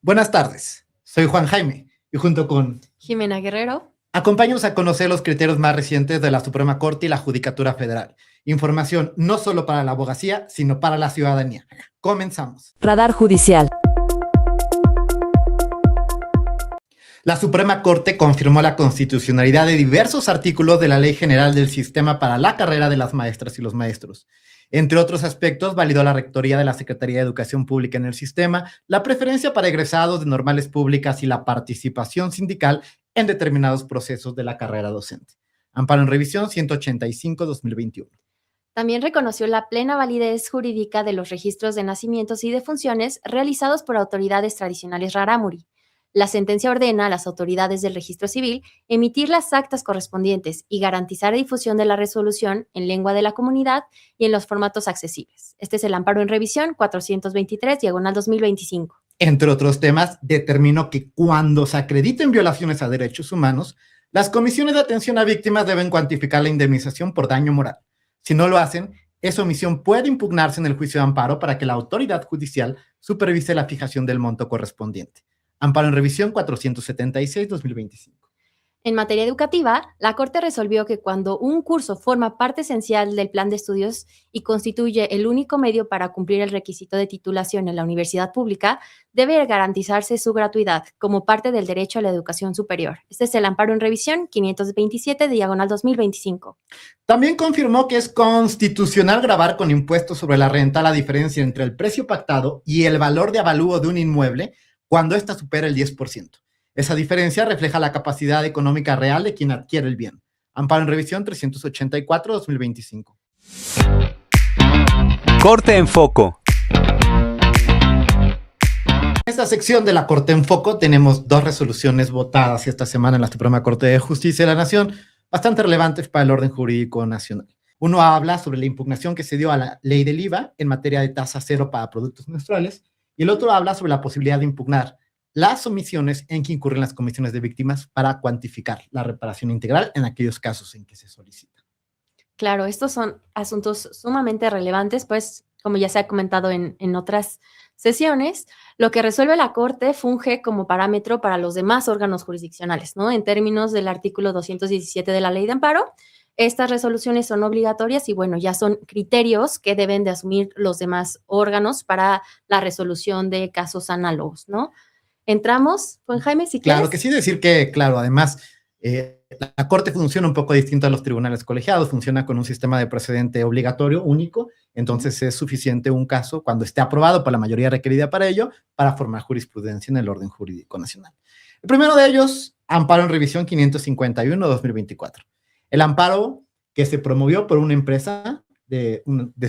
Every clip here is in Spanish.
Buenas tardes, soy Juan Jaime y junto con Jimena Guerrero. Acompáñanos a conocer los criterios más recientes de la Suprema Corte y la Judicatura Federal. Información no solo para la abogacía, sino para la ciudadanía. Comenzamos. Radar Judicial. La Suprema Corte confirmó la constitucionalidad de diversos artículos de la Ley General del Sistema para la Carrera de las Maestras y los Maestros. Entre otros aspectos, validó la rectoría de la Secretaría de Educación Pública en el sistema, la preferencia para egresados de normales públicas y la participación sindical en determinados procesos de la carrera docente. Amparo en revisión 185-2021. También reconoció la plena validez jurídica de los registros de nacimientos y defunciones realizados por autoridades tradicionales rarámuri. La sentencia ordena a las autoridades del registro civil emitir las actas correspondientes y garantizar la difusión de la resolución en lengua de la comunidad y en los formatos accesibles. Este es el amparo en revisión 423/2025. Entre otros temas, determinó que cuando se acrediten violaciones a derechos humanos, las comisiones de atención a víctimas deben cuantificar la indemnización por daño moral. Si no lo hacen, esa omisión puede impugnarse en el juicio de amparo para que la autoridad judicial supervise la fijación del monto correspondiente. Amparo en revisión 476/2025. En materia educativa, la Corte resolvió que cuando un curso forma parte esencial del plan de estudios y constituye el único medio para cumplir el requisito de titulación en la universidad pública, debe garantizarse su gratuidad como parte del derecho a la educación superior. Este es el amparo en revisión 527/2025. También confirmó que es constitucional gravar con impuestos sobre la renta la diferencia entre el precio pactado y el valor de avalúo de un inmueble cuando ésta supera el 10%. Esa diferencia refleja la capacidad económica real de quien adquiere el bien. Amparo en revisión 384/2025. Corte en Foco. En esta sección de la Corte en Foco tenemos dos resoluciones votadas esta semana en la Suprema Corte de Justicia de la Nación, bastante relevantes para el orden jurídico nacional. Uno habla sobre la impugnación que se dio a la ley del IVA en materia de tasa cero para productos menstruales, y el otro habla sobre la posibilidad de impugnar las omisiones en que incurren las comisiones de víctimas para cuantificar la reparación integral en aquellos casos en que se solicita. Claro, estos son asuntos sumamente relevantes, pues, como ya se ha comentado en otras sesiones, lo que resuelve la Corte funge como parámetro para los demás órganos jurisdiccionales, ¿no? En términos del artículo 217 de la Ley de Amparo, estas resoluciones son obligatorias y, bueno, ya son criterios que deben de asumir los demás órganos para la resolución de casos análogos, ¿no? Entramos, Juan Jaime, si quieres. Claro que sí, decir que, claro, además, la Corte funciona un poco distinto a los tribunales colegiados, funciona con un sistema de precedente obligatorio, único, entonces es suficiente un caso, cuando esté aprobado por la mayoría requerida para ello, para formar jurisprudencia en el orden jurídico nacional. El primero de ellos, amparo en revisión 551/2024. El amparo que se promovió por una empresa de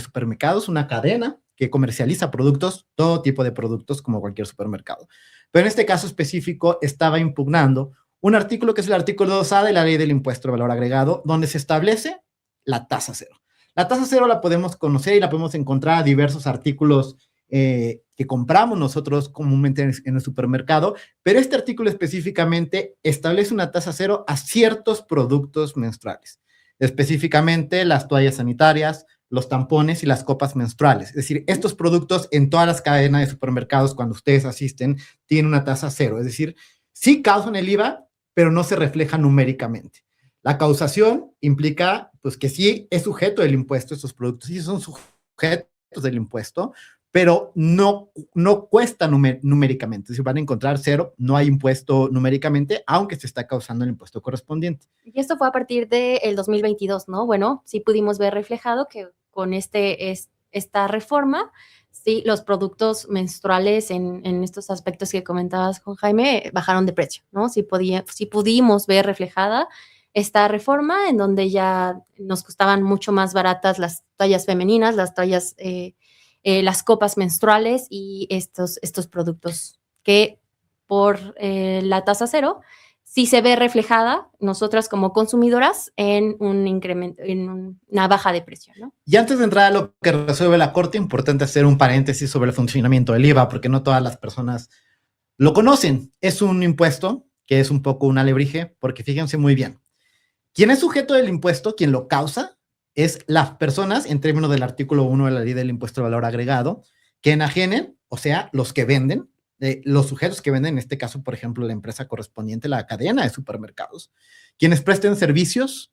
supermercados, una cadena que comercializa productos, todo tipo de productos como cualquier supermercado. Pero en este caso específico estaba impugnando un artículo que es el artículo 2A de la Ley del Impuesto de Valor Agregado, donde se establece la tasa cero. La tasa cero la podemos conocer y la podemos encontrar a diversos artículos que compramos nosotros comúnmente en el supermercado, pero este artículo específicamente establece una tasa cero a ciertos productos menstruales, específicamente las toallas sanitarias, los tampones y las copas menstruales. Es decir, estos productos en todas las cadenas de supermercados, cuando ustedes asisten, tienen una tasa cero. Es decir, sí causan el IVA, pero no se refleja numéricamente. La causación implica, pues, que sí es sujeto del impuesto estos productos, sí son sujetos del impuesto, pero no cuesta numéricamente. Es decir, van a encontrar cero, no hay impuesto numéricamente, aunque se está causando el impuesto correspondiente. Y esto fue a partir del 2022, ¿no? Bueno, sí pudimos ver reflejado que con esta reforma, sí, los productos menstruales en estos aspectos que comentabas con Jaime bajaron de precio, ¿no? Sí pudimos ver reflejada esta reforma en donde ya nos costaban mucho más baratas las toallas femeninas, las toallas las copas menstruales y estos productos que por la tasa cero sí se ve reflejada nosotras como consumidoras en un incremento, en una baja de precio, ¿no? Y antes de entrar a lo que resuelve la Corte, importante hacer un paréntesis sobre el funcionamiento del IVA, porque no todas las personas lo conocen. Es un impuesto que es un poco un alebrije, porque fíjense muy bien, quien es sujeto del impuesto, quien lo causa, es las personas, en términos del artículo 1 de la Ley del Impuesto de Valor Agregado, que enajenen, o sea, los que venden, los sujetos que venden, en este caso, por ejemplo, la empresa correspondiente, la cadena de supermercados, quienes presten servicios,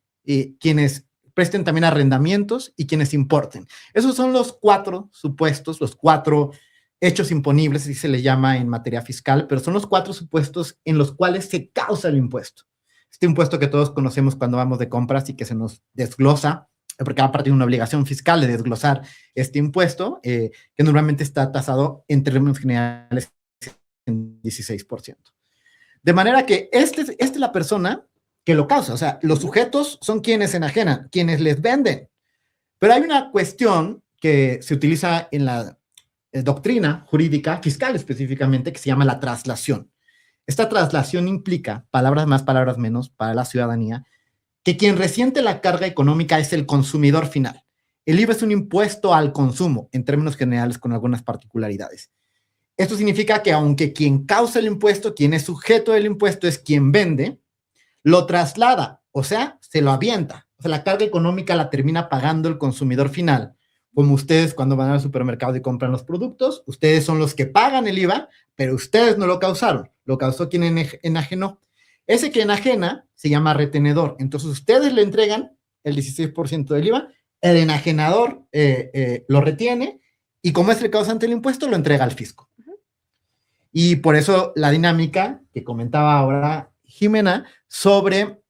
quienes presten también arrendamientos y quienes importen. Esos son los 4 supuestos, los 4 hechos imponibles, así se le llama en materia fiscal, pero son los 4 supuestos en los cuales se causa el impuesto. Este impuesto que todos conocemos cuando vamos de compras y que se nos desglosa, porque va a partir de una obligación fiscal de desglosar este impuesto, que normalmente está tasado en términos generales en 16%. De manera que esta es la persona que lo causa, o sea, los sujetos son quienes enajenan, quienes les venden. Pero hay una cuestión que se utiliza en la doctrina jurídica fiscal específicamente que se llama la traslación. Esta traslación implica, palabras más, palabras menos, para la ciudadanía, que quien resiente la carga económica es el consumidor final. El IVA es un impuesto al consumo, en términos generales, con algunas particularidades. Esto significa que aunque quien causa el impuesto, quien es sujeto del impuesto es quien vende, lo traslada, o sea, se lo avienta. O sea, la carga económica la termina pagando el consumidor final. Como ustedes cuando van al supermercado y compran los productos, ustedes son los que pagan el IVA, pero ustedes no lo causaron, lo causó quien enajenó. Ese que enajena se llama retenedor. Entonces, ustedes le entregan el 16% del IVA, el enajenador lo retiene y como es el causante del impuesto, lo entrega al fisco. Y por eso la dinámica que comentaba ahora Jimena sobre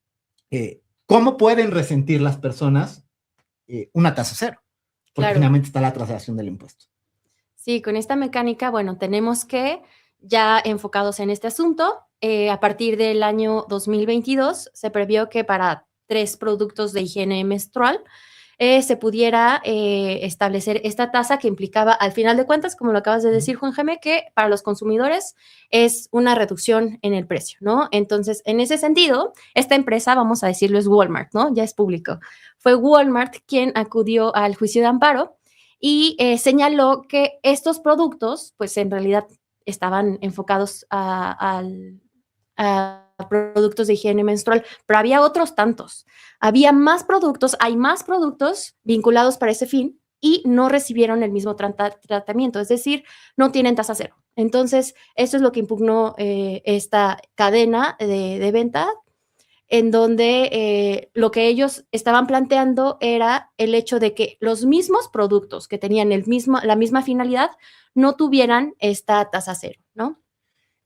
cómo pueden resentir las personas una tasa cero, porque Claro. finalmente está la traslación del impuesto. Sí, con esta mecánica, bueno, tenemos que, ya enfocados en este asunto, a partir del año 2022 se previó que para 3 productos de higiene menstrual se pudiera establecer esta tasa que implicaba, al final de cuentas, como lo acabas de decir, Juan Jaime, que para los consumidores es una reducción en el precio, ¿no? Entonces, en ese sentido, esta empresa, vamos a decirlo, es Walmart, ¿no? Ya es público. Fue Walmart quien acudió al juicio de amparo y señaló que estos productos, pues en realidad estaban enfocados a productos de higiene menstrual, pero había otros tantos. Había más productos, hay más productos vinculados para ese fin y no recibieron el mismo tratamiento, es decir, no tienen tasa cero. Entonces, eso es lo que impugnó esta cadena de venta, en donde lo que ellos estaban planteando era el hecho de que los mismos productos que tenían la misma finalidad no tuvieran esta tasa cero, ¿no?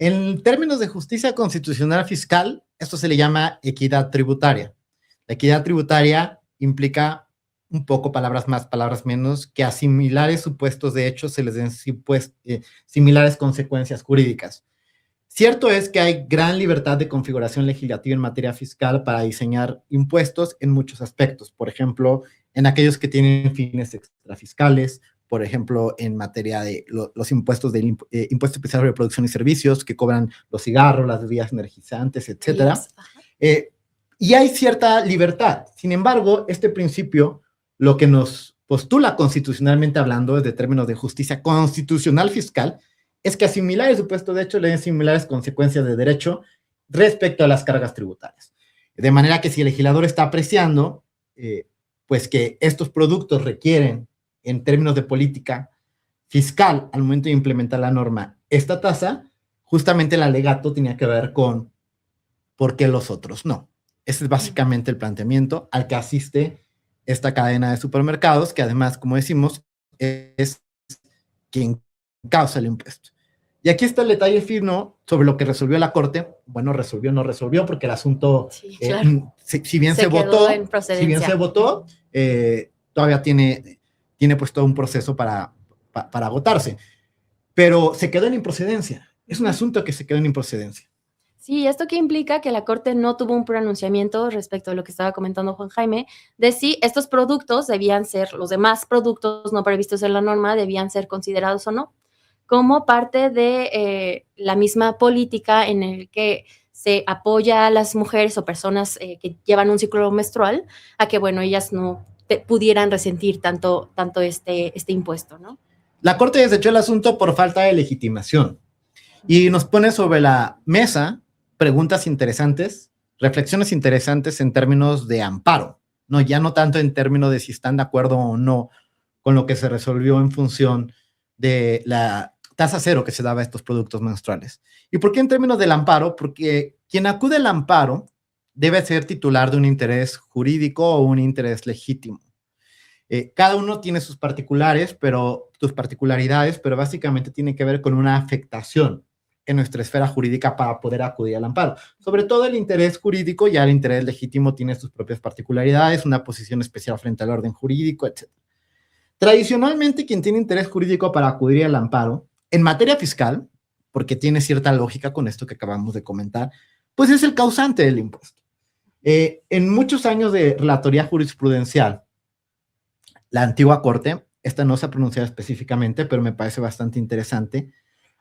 En términos de justicia constitucional fiscal, esto se le llama equidad tributaria. La equidad tributaria implica un poco, palabras más, palabras menos, que a similares supuestos de hecho se les den similares consecuencias jurídicas. Cierto es que hay gran libertad de configuración legislativa en materia fiscal para diseñar impuestos en muchos aspectos. Por ejemplo, en aquellos que tienen fines extrafiscales, por ejemplo, en materia de los impuestos del Impuesto Especial sobre Producción y Servicios que cobran los cigarros, las bebidas energizantes, etcétera. Y hay cierta libertad. Sin embargo, este principio, lo que nos postula constitucionalmente hablando, desde términos de justicia constitucional fiscal, es que a similares supuestos de hecho le den similares consecuencias de derecho respecto a las cargas tributarias. De manera que si el legislador está apreciando, pues que estos productos requieren, en términos de política fiscal, al momento de implementar la norma, esta tasa, justamente el alegato tenía que ver con por qué los otros no. Ese es básicamente el planteamiento al que asiste esta cadena de supermercados, que además, como decimos, es quien causa el impuesto. Y aquí está el detalle fino sobre lo que resolvió la Corte. Bueno, resolvió, no resolvió, porque el asunto, sí, claro. si bien se votó, todavía tiene pues todo un proceso para agotarse. Pero se quedó en improcedencia. Es un asunto que se quedó en improcedencia. Sí, esto que implica que la Corte no tuvo un pronunciamiento respecto a lo que estaba comentando Juan Jaime, de si estos productos debían ser, los demás productos no previstos en la norma, debían ser considerados o no, como parte de la misma política en el que se apoya a las mujeres o personas que llevan un ciclo menstrual a que, bueno, ellas no pudieran resentir tanto este impuesto, ¿no? La Corte desechó el asunto por falta de legitimación y nos pone sobre la mesa preguntas interesantes, reflexiones interesantes en términos de amparo, ¿no? Ya no tanto en términos de si están de acuerdo o no con lo que se resolvió en función de la tasa cero que se daba a estos productos menstruales. ¿Y por qué en términos del amparo? Porque quien acude al amparo debe ser titular de un interés jurídico o un interés legítimo. Cada uno tiene sus particularidades, pero básicamente tiene que ver con una afectación en nuestra esfera jurídica para poder acudir al amparo. Sobre todo el interés jurídico, ya el interés legítimo tiene sus propias particularidades, una posición especial frente al orden jurídico, etc. Tradicionalmente, quien tiene interés jurídico para acudir al amparo, en materia fiscal, porque tiene cierta lógica con esto que acabamos de comentar, pues es el causante del impuesto. En muchos años de relatoría jurisprudencial, la antigua Corte, esta no se ha pronunciado específicamente, pero me parece bastante interesante,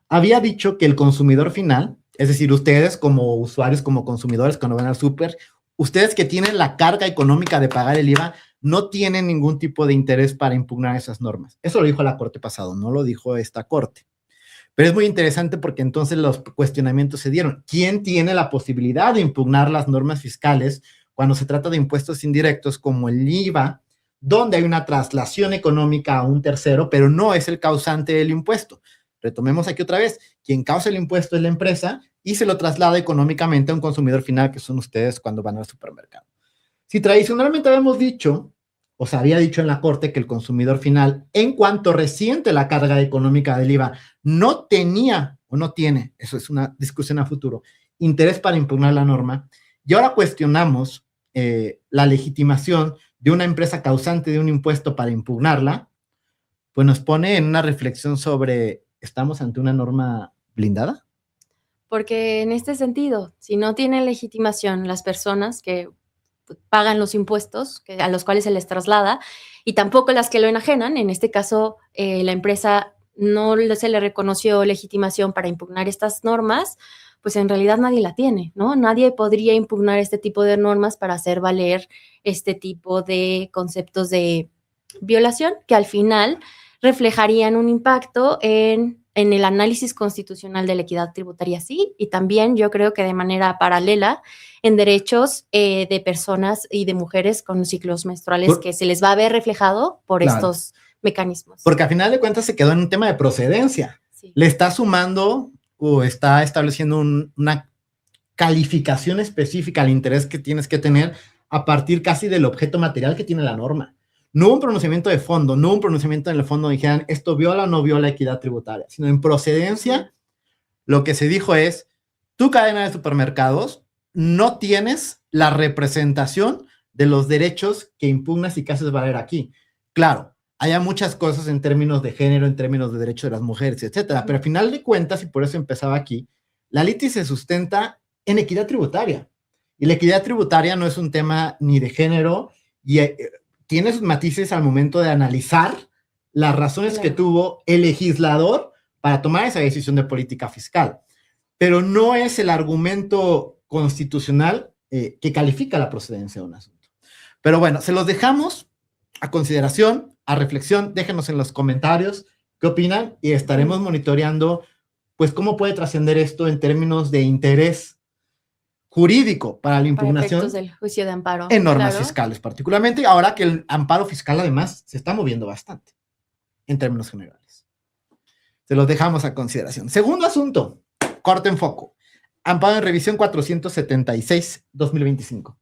había dicho que el consumidor final, es decir, ustedes como usuarios, como consumidores, cuando van al súper, ustedes que tienen la carga económica de pagar el IVA, no tienen ningún tipo de interés para impugnar esas normas. Eso lo dijo la Corte pasado, no lo dijo esta Corte. Pero es muy interesante porque entonces los cuestionamientos se dieron. ¿Quién tiene la posibilidad de impugnar las normas fiscales cuando se trata de impuestos indirectos como el IVA, donde hay una traslación económica a un tercero, pero no es el causante del impuesto? Retomemos aquí otra vez. Quien causa el impuesto es la empresa y se lo traslada económicamente a un consumidor final, que son ustedes cuando van al supermercado. Si tradicionalmente habíamos dicho, o se había dicho en la Corte, que el consumidor final, en cuanto resiente la carga económica del IVA, no tenía o no tiene, eso es una discusión a futuro, interés para impugnar la norma, y ahora cuestionamos la legitimación de una empresa causante de un impuesto para impugnarla, pues nos pone en una reflexión sobre, ¿estamos ante una norma blindada? Porque en este sentido, si no tienen legitimación las personas que pagan los impuestos a los cuales se les traslada y tampoco las que lo enajenan, en este caso la empresa no se le reconoció legitimación para impugnar estas normas, pues en realidad nadie la tiene, ¿no? Nadie podría impugnar este tipo de normas para hacer valer este tipo de conceptos de violación que al final reflejarían un impacto en el análisis constitucional de la equidad tributaria, sí, y también yo creo que de manera paralela en derechos de personas y de mujeres con ciclos menstruales que se les va a ver reflejado por estos mecanismos. Porque al final de cuentas se quedó en un tema de procedencia. Sí. Le está sumando o está estableciendo una calificación específica al interés que tienes que tener a partir casi del objeto material que tiene la norma. No hubo un pronunciamiento de fondo, no hubo un pronunciamiento en el fondo donde dijeran esto viola o no viola equidad tributaria, sino en procedencia lo que se dijo es, tu cadena de supermercados no tienes la representación de los derechos que impugnas y que haces valer aquí. Claro, hay muchas cosas en términos de género, en términos de derechos de las mujeres, etcétera, pero al final de cuentas, y por eso empezaba aquí, la litis se sustenta en equidad tributaria. Y la equidad tributaria no es un tema ni de género, y tiene sus matices al momento de analizar las razones que tuvo el legislador para tomar esa decisión de política fiscal. Pero no es el argumento constitucional que califica la procedencia de un asunto. Pero bueno, se los dejamos a consideración, a reflexión. Déjenos en los comentarios qué opinan y estaremos monitoreando pues cómo puede trascender esto en términos de interés jurídico para la impugnación para del juicio de amparo en normas fiscales, particularmente ahora que el amparo fiscal además se está moviendo bastante en términos generales. Se los dejamos a consideración. Segundo asunto, Corte en foco. Amparo en revisión 476-2025.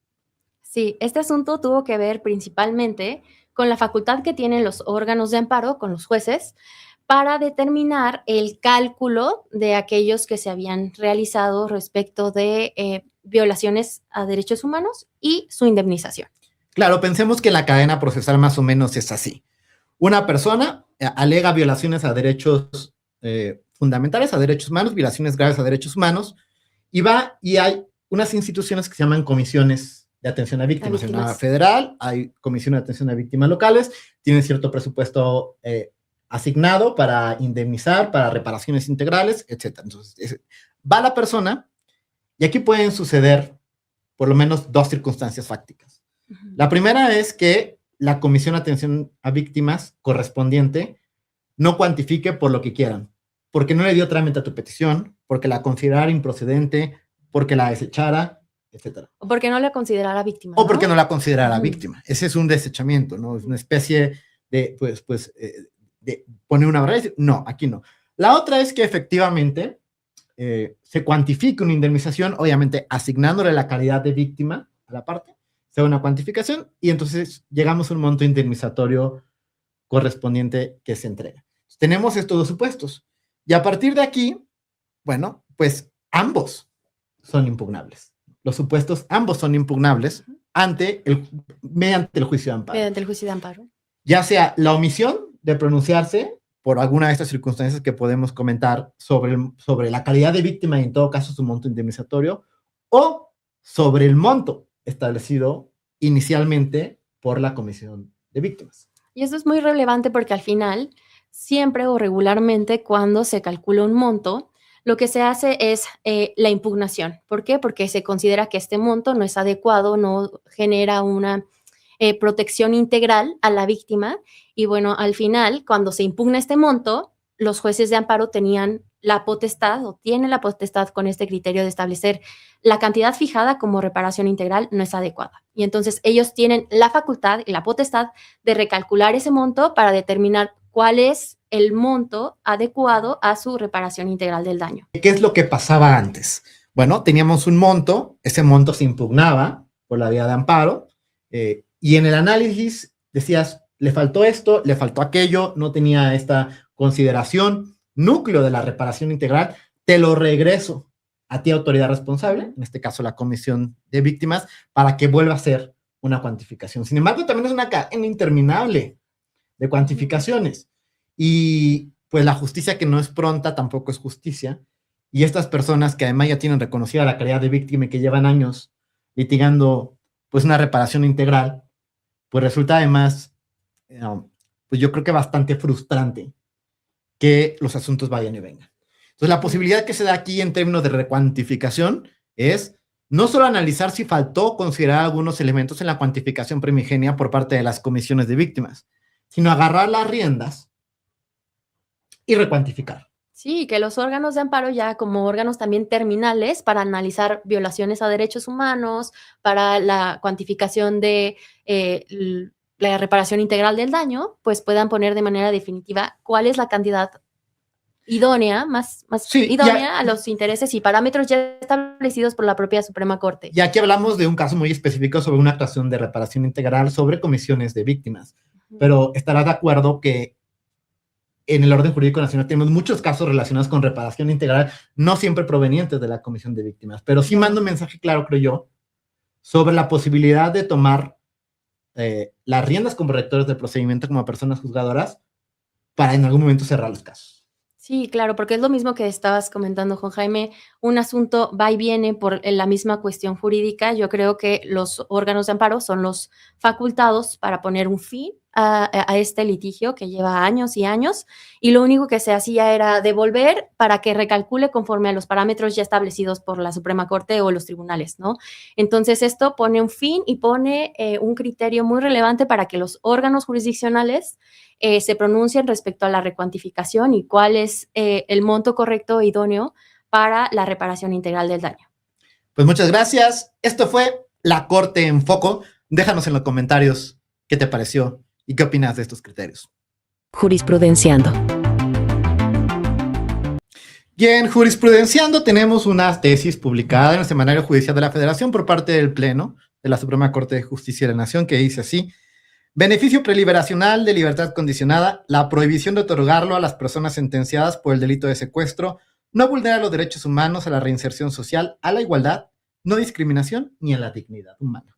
Sí, este asunto tuvo que ver principalmente con la facultad que tienen los órganos de amparo, con los jueces, para determinar el cálculo de aquellos que se habían realizado respecto de violaciones a derechos humanos y su indemnización. Claro, pensemos que la cadena procesal más o menos es así. Una persona alega violaciones a derechos fundamentales, a derechos humanos, violaciones graves a derechos humanos, y va y hay unas instituciones que se llaman comisiones de atención a víctimas. En la federal hay comisiones de atención a víctimas locales, tienen cierto presupuesto asignado para indemnizar, para reparaciones integrales, etc. Entonces, va la persona y aquí pueden suceder por lo menos dos circunstancias fácticas. La primera es que la comisión de atención a víctimas correspondiente no cuantifique por lo que quieran, porque no le dio trámite a tu petición, porque la considerara improcedente, porque la desechara, etc. O porque no la considerara víctima. O porque no la considerara víctima. Ese es un desechamiento, ¿no? Es una especie de, de poner una barrera y decir, no, aquí no. La otra es que efectivamente se cuantifique una indemnización, obviamente asignándole la calidad de víctima a la parte, sea una cuantificación y entonces llegamos a un monto indemnizatorio correspondiente que se entrega. Tenemos estos dos supuestos y a partir de aquí, bueno, pues ambos son impugnables. Los supuestos ambos son impugnables mediante el juicio de amparo. Mediante el juicio de amparo. Ya sea la omisión de pronunciarse por alguna de estas circunstancias que podemos comentar sobre la calidad de víctima y en todo caso su monto indemnizatorio, o sobre el monto establecido inicialmente por la Comisión de Víctimas. Y eso es muy relevante porque al final, siempre o regularmente, cuando se calcula un monto, lo que se hace es la impugnación. ¿Por qué? Porque se considera que este monto no es adecuado, no genera una protección integral a la víctima. Y bueno, al final, cuando se impugna este monto, los jueces de amparo tenían la potestad o tienen la potestad con este criterio de establecer la cantidad fijada como reparación integral no es adecuada. Y entonces ellos tienen la facultad y la potestad de recalcular ese monto para determinar cuál es el monto adecuado a su reparación integral del daño. ¿Qué es lo que pasaba antes? Bueno, teníamos un monto, ese monto se impugnaba por la vía de amparo, y en el análisis decías, le faltó esto, le faltó aquello, no tenía esta consideración, núcleo de la reparación integral, te lo regreso a ti, autoridad responsable, en este caso la Comisión de Víctimas, para que vuelva a ser una cuantificación. Sin embargo, también es una cadena interminable de cuantificaciones. Y pues la justicia que no es pronta tampoco es justicia. Y estas personas que además ya tienen reconocida la calidad de víctima y que llevan años litigando pues una reparación integral, pues resulta además, pues yo creo que bastante frustrante que los asuntos vayan y vengan. Entonces la posibilidad que se da aquí en términos de recuantificación es no solo analizar si faltó considerar algunos elementos en la cuantificación primigenia por parte de las comisiones de víctimas, sino agarrar las riendas y recuantificar. Sí, que los órganos de amparo ya como órganos también terminales para analizar violaciones a derechos humanos, para la cuantificación de la reparación integral del daño, pues puedan poner de manera definitiva cuál es la cantidad idónea, más sí, idónea a los intereses y parámetros ya establecidos por la propia Suprema Corte. Y aquí hablamos de un caso muy específico sobre una actuación de reparación integral sobre comisiones de víctimas, pero estarás de acuerdo que en el orden jurídico nacional tenemos muchos casos relacionados con reparación integral, no siempre provenientes de la Comisión de Víctimas, pero sí mando un mensaje claro, creo yo, sobre la posibilidad de tomar las riendas como rectores del procedimiento como personas juzgadoras para en algún momento cerrar los casos. Sí, claro, porque es lo mismo que estabas comentando, Juan Jaime, un asunto va y viene por la misma cuestión jurídica. Yo creo que los órganos de amparo son los facultados para poner un fin a este litigio que lleva años y años, y lo único que se hacía era devolver para que recalcule conforme a los parámetros ya establecidos por la Suprema Corte o los tribunales, ¿no? Entonces esto pone un fin y pone un criterio muy relevante para que los órganos jurisdiccionales se pronuncien respecto a la recuantificación y cuál es el monto correcto e idóneo para la reparación integral del daño. Pues muchas gracias. Esto fue La Corte en Foco. Déjanos en los comentarios qué te pareció y qué opinas de estos criterios. Jurisprudenciando. Y en Jurisprudenciando tenemos una tesis publicada en el Semanario Judicial de la Federación por parte del Pleno de la Suprema Corte de Justicia de la Nación, que dice así: beneficio preliberacional de libertad condicionada, la prohibición de otorgarlo a las personas sentenciadas por el delito de secuestro no vulnera los derechos humanos a la reinserción social, a la igualdad, no discriminación ni a la dignidad humana.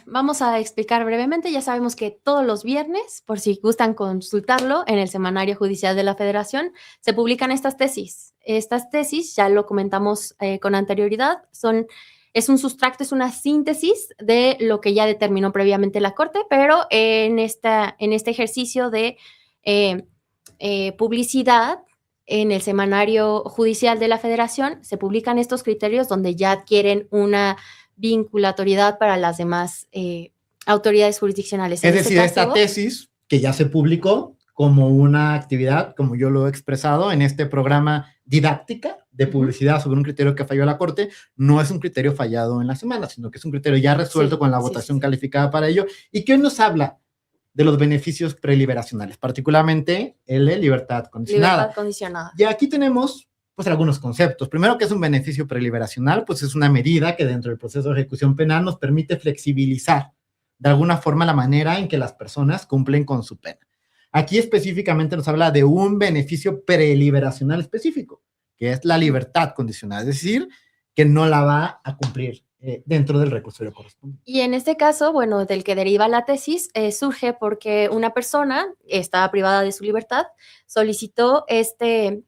Vamos a explicar brevemente. Ya sabemos que todos los viernes, por si gustan consultarlo, en el Semanario Judicial de la Federación se publican estas tesis. Estas tesis, ya lo comentamos con anterioridad, es un sustracto, es una síntesis de lo que ya determinó previamente la Corte, pero en este ejercicio de publicidad en el Semanario Judicial de la Federación se publican estos criterios donde ya adquieren una vinculatoriedad para las demás autoridades jurisdiccionales. Es decir, esta tesis que ya se publicó como una actividad, como yo lo he expresado en este programa didáctica de publicidad sobre un criterio que falló la Corte, no es un criterio fallado en la semana, sino que es un criterio ya resuelto con la votación calificada para ello, y que hoy nos habla de los beneficios preliberacionales, particularmente el de libertad condicionada. Libertad condicionada. Y aquí tenemos pues algunos conceptos. Primero, que es un beneficio preliberacional, pues es una medida que dentro del proceso de ejecución penal nos permite flexibilizar de alguna forma la manera en que las personas cumplen con su pena. Aquí específicamente nos habla de un beneficio preliberacional específico, que es la libertad condicional, es decir, que no la va a cumplir dentro del reclusorio correspondiente. Y en este caso, bueno, del que deriva la tesis, surge porque una persona estaba privada de su libertad, solicitó este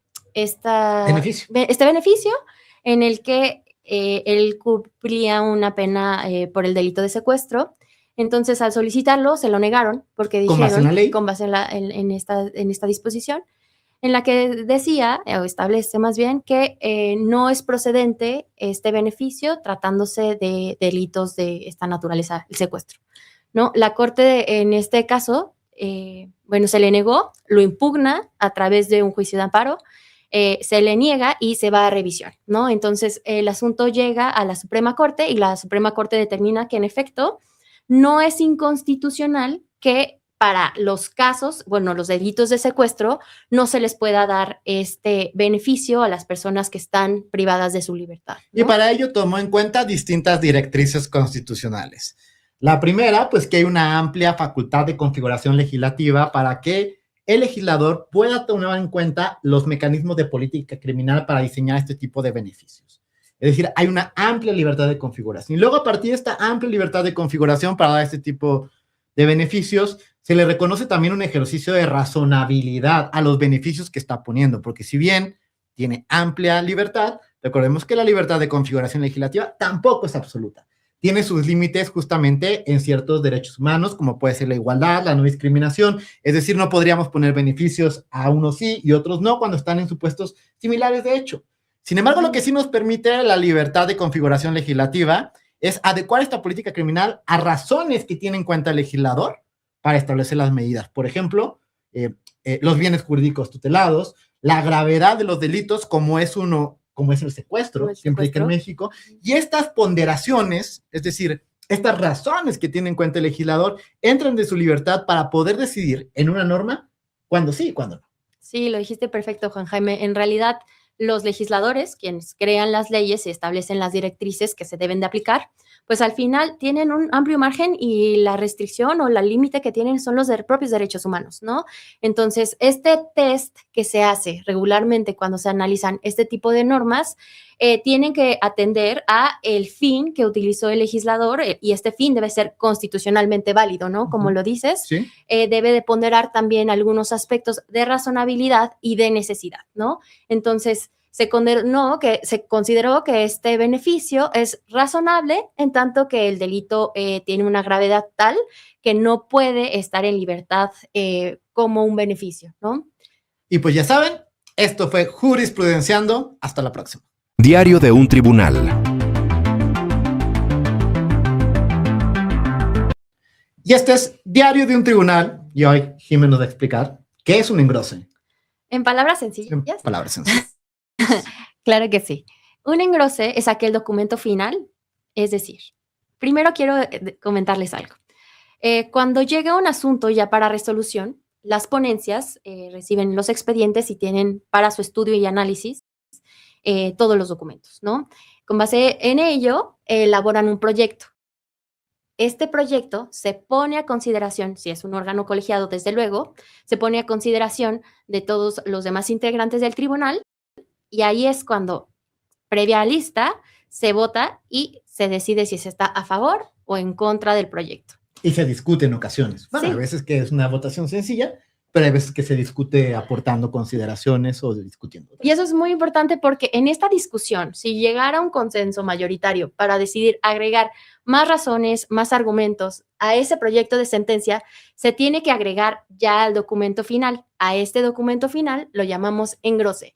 beneficio en el que él cumplía una pena por el delito de secuestro. Entonces, al solicitarlo, se lo negaron porque dijeron, ¿Con base en la ley? con base en esta disposición, en la que decía, o establece más bien, que no es procedente este beneficio tratándose de delitos de esta naturaleza, el secuestro, ¿no? La Corte, en este caso, bueno, se le negó, lo impugna a través de un juicio de amparo, se le niega y se va a revisión, ¿no? Entonces, el asunto llega a la Suprema Corte y la Suprema Corte determina que, en efecto, no es inconstitucional que para los casos, bueno, los delitos de secuestro, no se les pueda dar este beneficio a las personas que están privadas de su libertad, ¿no? Y para ello tomó en cuenta distintas directrices constitucionales. La primera, pues que hay una amplia facultad de configuración legislativa para que el legislador pueda tomar en cuenta los mecanismos de política criminal para diseñar este tipo de beneficios. Es decir, hay una amplia libertad de configuración. Y luego, a partir de esta amplia libertad de configuración para dar este tipo de beneficios, se le reconoce también un ejercicio de razonabilidad a los beneficios que está poniendo, porque si bien tiene amplia libertad, recordemos que la libertad de configuración legislativa tampoco es absoluta. Tiene sus límites justamente en ciertos derechos humanos, como puede ser la igualdad, la no discriminación, es decir, no podríamos poner beneficios a unos sí y otros no cuando están en supuestos similares de hecho. Sin embargo, lo que sí nos permite la libertad de configuración legislativa es adecuar esta política criminal a razones que tiene en cuenta el legislador para establecer las medidas. Por ejemplo, los bienes jurídicos tutelados, la gravedad de los delitos, como es el secuestro, que implica en México, y estas ponderaciones, es decir, estas razones que tiene en cuenta el legislador, entran de su libertad para poder decidir en una norma cuándo sí y cuándo no. Sí, lo dijiste perfecto, Juan Jaime. En realidad, los legisladores, quienes crean las leyes y establecen las directrices que se deben de aplicar, pues al final tienen un amplio margen y la restricción o el límite que tienen son los propios derechos humanos, ¿no? Entonces, este test que se hace regularmente cuando se analizan este tipo de normas, tienen que atender a el fin que utilizó el legislador y este fin debe ser constitucionalmente válido, ¿no? Como lo dices, ¿Sí? Debe de ponderar también algunos aspectos de razonabilidad y de necesidad, ¿no? Entonces, se consideró que este beneficio es razonable en tanto que el delito tiene una gravedad tal que no puede estar en libertad como un beneficio, ¿no? Y pues ya saben, esto fue Jurisprudenciando. Hasta la próxima. Diario de un tribunal. Y este es Diario de un Tribunal. Y hoy Jimena nos va a explicar qué es un engrose. En palabras sencillas. En palabras sencillas. Claro que sí. Un engrose es aquel documento final, es decir, primero quiero comentarles algo. Cuando llega un asunto ya para resolución, las ponencias reciben los expedientes y tienen para su estudio y análisis todos los documentos, ¿no? Con base en ello, elaboran un proyecto. Este proyecto se pone a consideración, si es un órgano colegiado, desde luego, se pone a consideración de todos los demás integrantes del tribunal y ahí es cuando, previa lista, se vota y se decide si se está a favor o en contra del proyecto. Y se discute en ocasiones. Bueno, Sí. Hay veces que es una votación sencilla, pero hay veces que se discute aportando consideraciones o discutiendo. Y eso es muy importante porque en esta discusión, si llegara a un consenso mayoritario para decidir agregar más razones, más argumentos a ese proyecto de sentencia, se tiene que agregar ya al documento final. A este documento final lo llamamos engrose.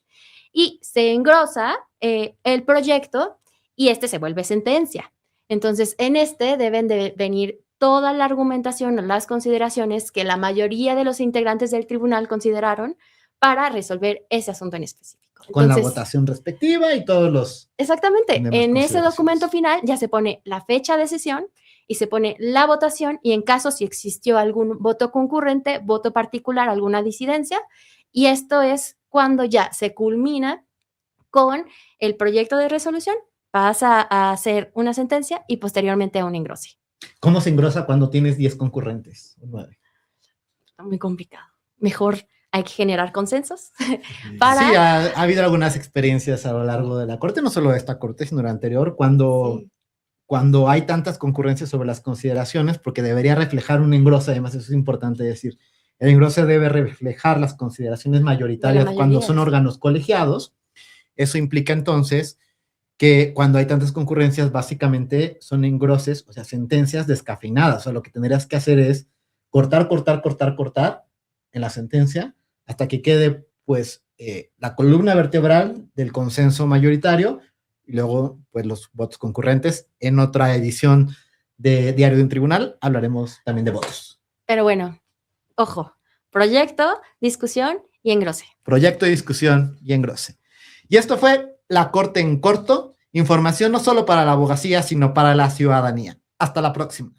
Y se engrosa el proyecto y este se vuelve sentencia. Entonces, en este deben de venir toda la argumentación o las consideraciones que la mayoría de los integrantes del tribunal consideraron para resolver ese asunto en específico. Con la Entonces, votación respectiva y todos los... exactamente. Tenemos En ese consideraciones. documento final ya se pone la fecha de sesión y se pone la votación y en caso si existió algún voto concurrente, voto particular, alguna disidencia, y esto es cuando ya se culmina con el proyecto de resolución, pasa a ser una sentencia y posteriormente a un engrose. ¿Cómo se engrosa cuando tienes 10 concurrentes? 9. Muy complicado. Mejor hay que generar consensos para... Sí, ha habido algunas experiencias a lo largo de la Corte, no solo de esta Corte, sino de la anterior, cuando, Sí. cuando hay tantas concurrencias sobre las consideraciones, porque debería reflejar un engrose, además eso es importante decir, el engrose debe reflejar las consideraciones mayoritarias mayoría, cuando son sí. órganos colegiados. Eso implica entonces que cuando hay tantas concurrencias, básicamente son engroses, o sea, sentencias descafeinadas. O sea, lo que tendrías que hacer es cortar en la sentencia hasta que quede, pues, la columna vertebral del consenso mayoritario y luego, pues, los votos concurrentes. En otra edición de Diario de un Tribunal hablaremos también de votos. Pero bueno, ojo, proyecto, discusión y engrose. Proyecto de discusión y engrose. Y esto fue La Corte en Corto, información no solo para la abogacía, sino para la ciudadanía. Hasta la próxima.